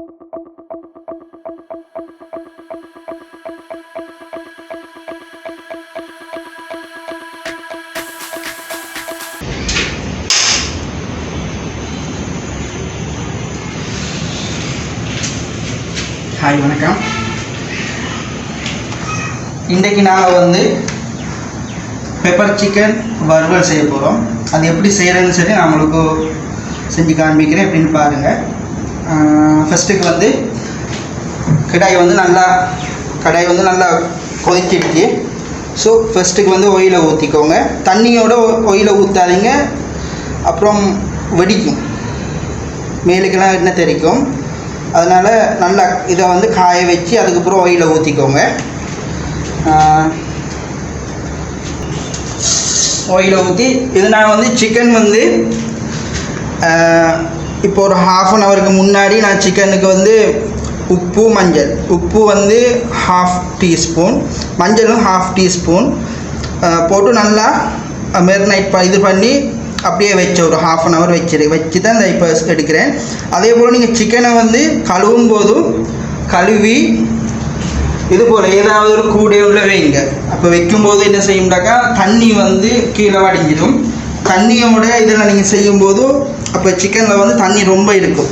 Hi வணக்கம். இன்றைக்கு நாங்கள் வந்து பெப்பர் சிக்கன் வறுவல் செய்ய போகிறோம். அது எப்படி செய்கிறேன்னு சொல்லி நான் உங்களுக்கு செஞ்சு காண்பிக்கிறேன். எப்படின்னு பாருங்கள். ஃபஸ்ட்டுக்கு வந்து கடாய் வந்து நல்லா கொதிச்சிடுச்சு. ஸோ ஃபஸ்ட்டுக்கு வந்து ஆயிலை ஊற்றிக்கோங்க. தண்ணியோட ஆயிலை ஊற்றாதீங்க, அப்புறம் வெடிக்கும், மேலுக்கெல்லாம் எண்ணெய் தெரிக்கும். அதனால் நல்லா இதை வந்து காய வச்சு அதுக்கப்புறம் ஆயிலை ஊற்றிக்கோங்க. ஆயிலை ஊற்றி இது நான் வந்து சிக்கன் வந்து இப்போ ஒரு ½ அன் ஹவருக்கு முன்னாடி நான் சிக்கனுக்கு வந்து உப்பு வந்து ½ டீஸ்பூன், மஞ்சளும் ½ டீஸ்பூன் போட்டு நல்லா மெரினேட் இது பண்ணி அப்படியே வச்சு ஒரு ½ அன் ஹவர் வச்சு தான் இந்த இப்போ எடுக்கிறேன். அதே போல் நீங்கள் சிக்கனை வந்து கழுவும் போதும் கழுவி இது போல் ஏதாவது ஒரு கூடையுள்ள வைங்க. அப்போ வைக்கும்போது என்ன செய்யும்னாக்கா தண்ணி வந்து கீழே வடிஞ்சிடும். தண்ணியோட இதில் நீங்கள் செய்யும்போது அப்போ சிக்கனில் வந்து தண்ணி ரொம்ப இருக்கும்.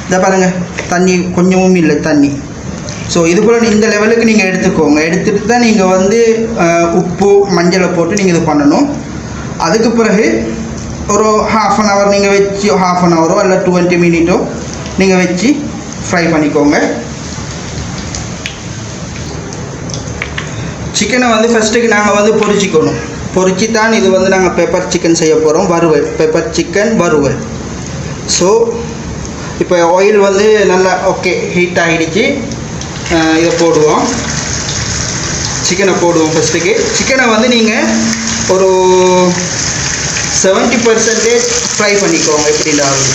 இதை பாருங்கள், தண்ணி கொஞ்சமும் இல்லை தண்ணி. ஸோ இது போல் இந்த லெவலுக்கு நீங்கள் எடுத்துக்கோங்க. எடுத்துகிட்டு தான் நீங்கள் வந்து உப்பு மஞ்சளை போட்டு நீங்கள் இது பண்ணணும். அதுக்கு பிறகு ஒரு ½ அன் ஹவர் நீங்கள் வச்சு ½ அன் ஹவரோ இல்லை 20 மினிட்டோ நீங்கள் வச்சு ஃப்ரை பண்ணிக்கோங்க. சிக்கனை வந்து ஃபஸ்ட்டுக்கு நாங்கள் வந்து பொரிச்சிக்கணும். பொரிச்சு தான் இது வந்து நாங்கள் பெப்பர் சிக்கன் செய்ய போகிறோம், வறுவல், பெப்பர் சிக்கன் வறுவல். ஸோ இப்போ ஆயில் வந்து நல்லா ஓகே ஹீட் ஆகிடுச்சு. இதை போடுவோம், சிக்கனை போடுவோம். ஃபஸ்ட்டுக்கு சிக்கனை வந்து நீங்கள் ஒரு 70% ஃப்ரை பண்ணிக்கோங்க. எப்படின்னாலும்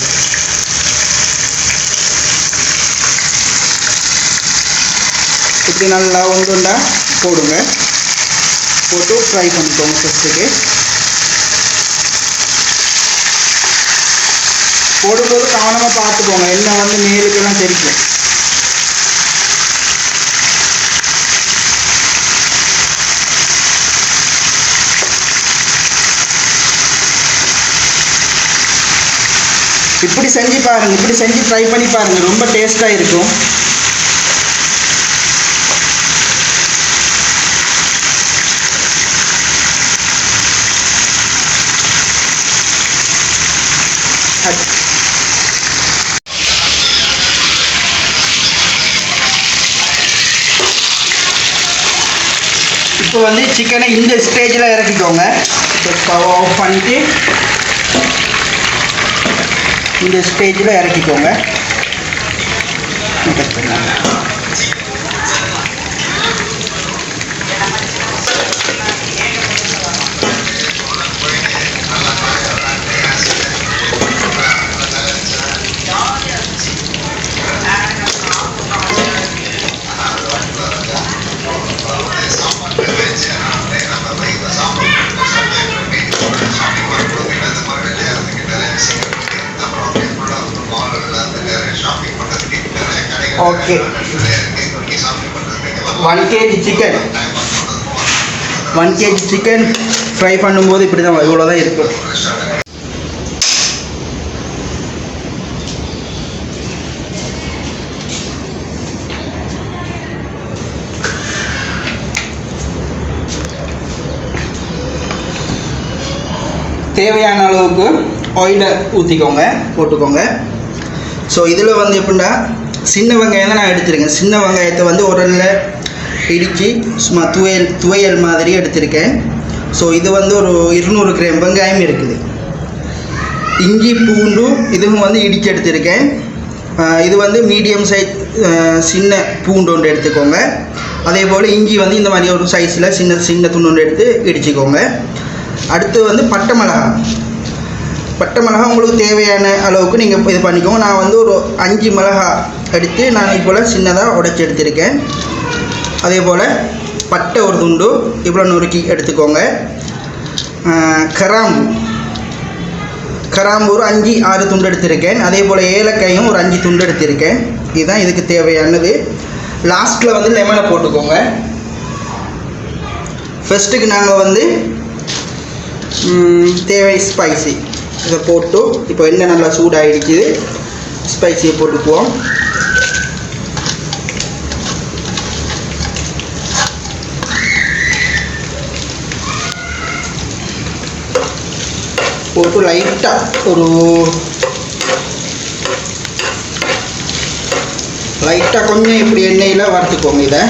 இப்படி நல்லா ஒன்றுண்டா போடுங்க, போட்டு ஃப்ரை பண்ணிக்கோங்க. ஃபஸ்ட்டுக்கு போடும்போது கவனமாக பார்த்துக்கோங்க, எண்ணெய் வந்து மேலுக்கெல்லாம் தெரிக்கும். இப்படி செஞ்சு பாருங்கள், இப்படி செஞ்சு ட்ரை பண்ணி பாருங்கள், ரொம்ப டேஸ்ட்டாக இருக்கும். இப்போ வந்து சிக்கனை இந்த ஸ்டேஜில் இறக்கிக்கோங்க. ஸ்டவ் ஆஃப் பண்ணிவிட்டு இந்த ஸ்டேஜில் இறக்கிக்கோங்க. ஓகே, 1 kg சிக்கன் ஃப்ரை பண்ணும்போது இப்படி தான், இவ்வளோ தான் இருக்கும். தேவையான அளவுக்கு ஆயிலை ஊற்றிக்கோங்க, போட்டுக்கோங்க. ஸோ இதில் வந்து எப்படின்னா சின்ன வெங்காயம் தான் நான் எடுத்திருக்கேன். சின்ன வெங்காயத்தை வந்து உரலில் இடித்து சும்மா துவையல் மாதிரி எடுத்திருக்கேன். ஸோ இது வந்து ஒரு 200 கிராம் வெங்காயம் இருக்குது. இஞ்சி பூண்டும் இதுவும் வந்து இடித்து எடுத்திருக்கேன். இது வந்து மீடியம் சைஸ் சின்ன பூண்டு ஒன்று எடுத்துக்கோங்க. அதே போல் இஞ்சி வந்து இந்த மாதிரி ஒரு சைஸில் சின்ன துண்டு எடுத்து இடிச்சுக்கோங்க. அடுத்து வந்து பட்டை மிளகாய் உங்களுக்கு தேவையான அளவுக்கு நீங்கள் இது பண்ணிக்கோங்க. நான் வந்து ஒரு 5 மிளகாய் எடுத்து நான் இப்போல் சின்னதாக உடைச்சி எடுத்திருக்கேன். அதே போல் பட்டை ஒரு துண்டு இவ்வளோ நொறுக்கி எடுத்துக்கோங்க. கிராம்பு ஒரு 5-6 துண்டு எடுத்திருக்கேன். அதே போல் ஏலக்காயும் ஒரு 5 துண்டு எடுத்திருக்கேன். இதுதான் இதுக்கு தேவையானது. லாஸ்ட்டில் வந்து லெமனை போட்டுக்கோங்க. ஃபர்ஸ்ட்டுக்கு நாங்கள் வந்து தேவை ஸ்பைசி இதை போட்டு இப்போ எண்ணெய் நல்லா சூடாகிடுச்சு. ஸ்பைசியை போட்டுக்குவோம். போட்டு லைட்டாக கொஞ்சம் இப்படி எண்ணெயில் வறுத்துக்கோங்க. இதை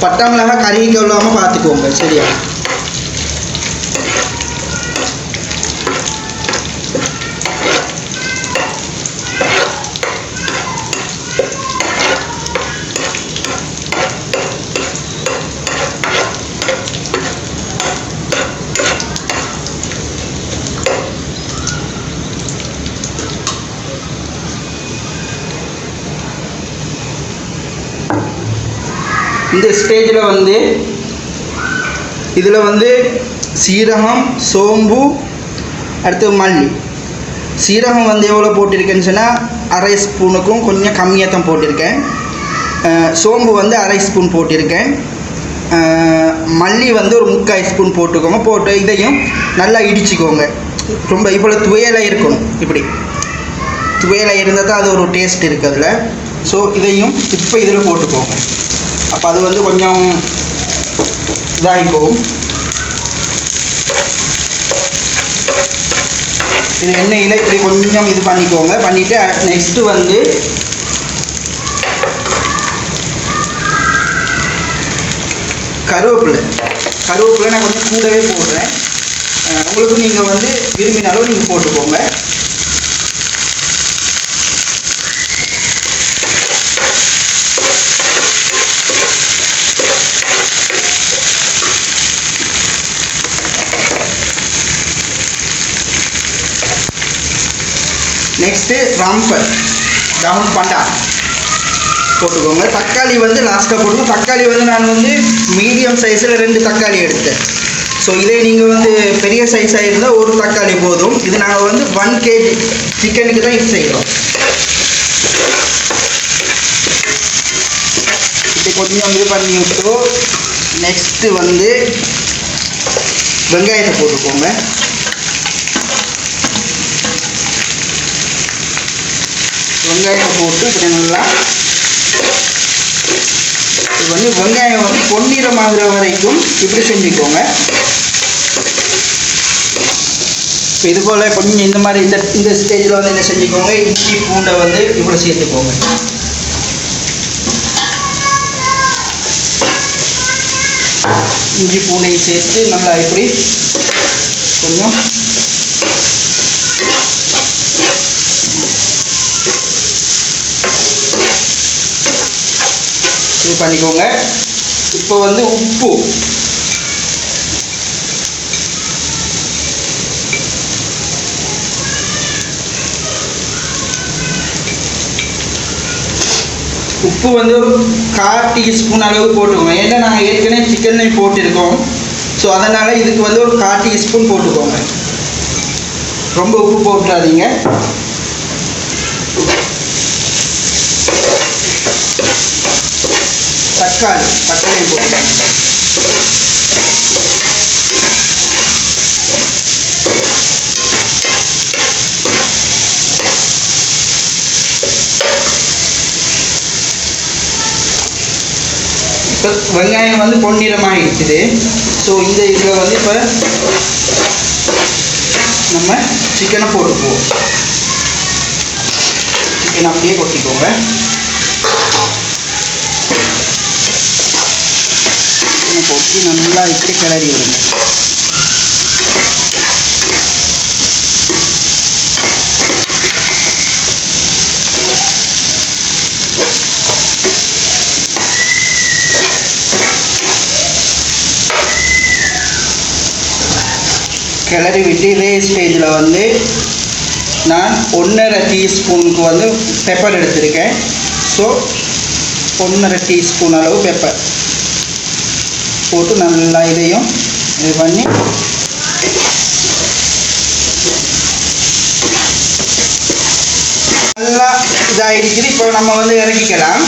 பட்டை மிளகாய் கறிக்கு இல்லாமல் பார்த்துக்கோங்க. சரியா? இந்த ஸ்டேஜில் வந்து இதில் வந்து சீரகம், சோம்பு, அடுத்து மல்லி. சீரகம் வந்து எவ்வளோ போட்டிருக்கேன்னு சொன்னால் அரை ஸ்பூனுக்கும் கொஞ்சம் கம்மியாக தான் போட்டிருக்கேன். சோம்பு வந்து அரை ஸ்பூன் போட்டிருக்கேன். மல்லி வந்து ஒரு 3/4 ஸ்பூன் போட்டுக்கோங்க. போட்டு இதையும் நல்லா இடிச்சுக்கோங்க. ரொம்ப இவ்வளோ துவையலாக இருக்கணும். இப்படி துவையலாக இருந்தால் தான் அது ஒரு டேஸ்ட் இருக்குது அதில். ஸோ இதையும் இப்போ இதில் போட்டுக்கோங்க. அப்போ அது வந்து கொஞ்சம் இதாகிக்கும். இது எண்ணெயில் இப்படி கொஞ்சம் இது பண்ணிக்கோங்க. பண்ணிவிட்டு நெக்ஸ்ட்டு வந்து கருவேப்பிலை நான் கொஞ்சம் கூடவே போடுறேன். உங்களுக்கு நீங்கள் வந்து விரும்பினாலும் நீங்கள் போட்டுக்கோங்க. நெக்ஸ்ட்டு ரவுண்ட் பண்டா போட்டுக்கோங்க. தக்காளி வந்து லாஸ்ட்டாக போட்டுக்கோங்க. தக்காளி வந்து நான் வந்து மீடியம் சைஸில் 2 தக்காளி எடுத்தேன். ஸோ இதே நீங்கள் வந்து பெரிய சைஸாக இருந்தால் ஒரு தக்காளி போதும். இது நாங்கள் வந்து 1 kg சிக்கனுக்கு தான் இது செய்கிறோம். இது கொஞ்சம் இது பண்ணி விட்டு நெக்ஸ்ட்டு வந்து வெங்காயத்தை போட்டுக்கோங்க. வெங்காயம் போட்டு இப்படி நல்லா இது வந்து வெங்காயம் வந்து பொன்னிறமாகிற வரைக்கும் இப்படி செஞ்சுக்கோங்க. இப்போ இது போல் கொஞ்சம் இந்த மாதிரி இந்த ஸ்டேஜில் வந்து என்ன செஞ்சுக்கோங்க, இஞ்சி பூண்டை வந்து இப்படி சேர்த்துக்கோங்க. இஞ்சி பூண்டையும் சேர்த்து நல்லா இப்படி கொஞ்சம் இது பண்ணிக்கோங்க. இப்போ வந்து உப்பு வந்து ஒரு 1/4 டீஸ்பூன் அளவு போட்டுக்கோங்க. ஏன்னா நாங்கள் ஏற்கனவே சிக்கன் போட்டிருக்கோம். ஸோ அதனால் இதுக்கு வந்து ஒரு 1/4 டீஸ்பூன் போட்டுக்கோங்க. ரொம்ப உப்பு போட்டுறாதீங்க. தக்காளி போட்டுக்கோங்க. இப்போ வெங்காயம் வந்து பொன்னிறமாக இருக்குது. ஸோ இந்த இதில் வந்து இப்போ நம்ம சிக்கனை போட்டுக்குவோம். சிக்கன் அப்படியே கொட்டிக்கோங்க. சிக்கனை போட்டு நல்லா இப்படி கிளறி விடுங்க. கிளறி விட்டு இதே ஸ்டேஜில் வந்து நான் 1.5 டீஸ்பூனுக்கு வந்து பெப்பர் எடுத்திருக்கேன். ஸோ 1.5 டீஸ்பூன் அளவு பெப்பர் போட்டு நல்லா இதையும் இது பண்ணி நல்லா இதாகிடுச்சு. இப்போ நம்ம வந்து இறக்கிக்கலாம்.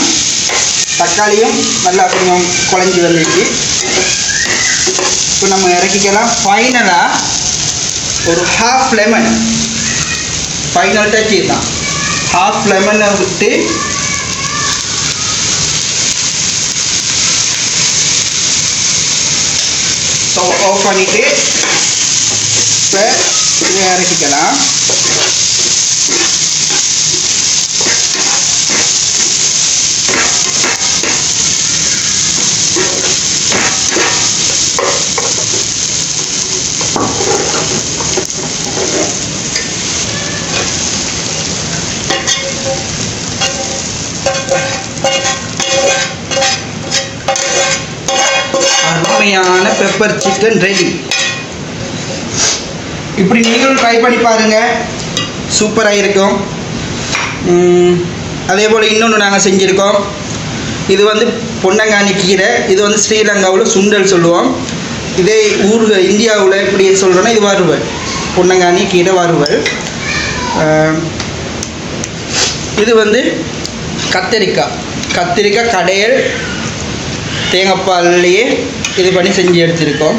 தக்காளியும் நல்லா கொஞ்சம் குழஞ்சி வந்துடுச்சு. இப்போ நம்ம இறக்கிக்கலாம். ஃபைனலாக ஒரு ஹாஃப் லெமன், ஃபைனல் டச் தான். ஹாஃப் லெமனை விட்டு ஸ்டவ் ஆஃப் பண்ணிவிட்டு இப்போ இதை இறக்கிக்கலாம். அருமையான பெப்பர் சிக்கன் ரெடி. இப்படி நீங்களும் ட்ரை பண்ணி பாருங்கள், சூப்பராக இருக்கும். அதே போல் இன்னொன்று நாங்கள் செஞ்சுருக்கோம். இது வந்து பொன்னங்கானி கீரை. இது வந்து ஸ்ரீலங்காவில் சுண்டல் சொல்லுவோம். இதே ஊர்கள் இந்தியாவில் எப்படி சொல்கிறோன்னா இது வறுவல், பொன்னங்கானி கீரை வறுவல். இது வந்து கத்திரிக்காய் கடையல் தேங்காய்ப்பால்லையே இது பண்ணி செஞ்சு எடுத்திருக்கோம்.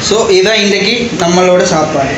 ஸோ இதுதான் இன்றைக்கி நம்மளோட சாப்பாடு.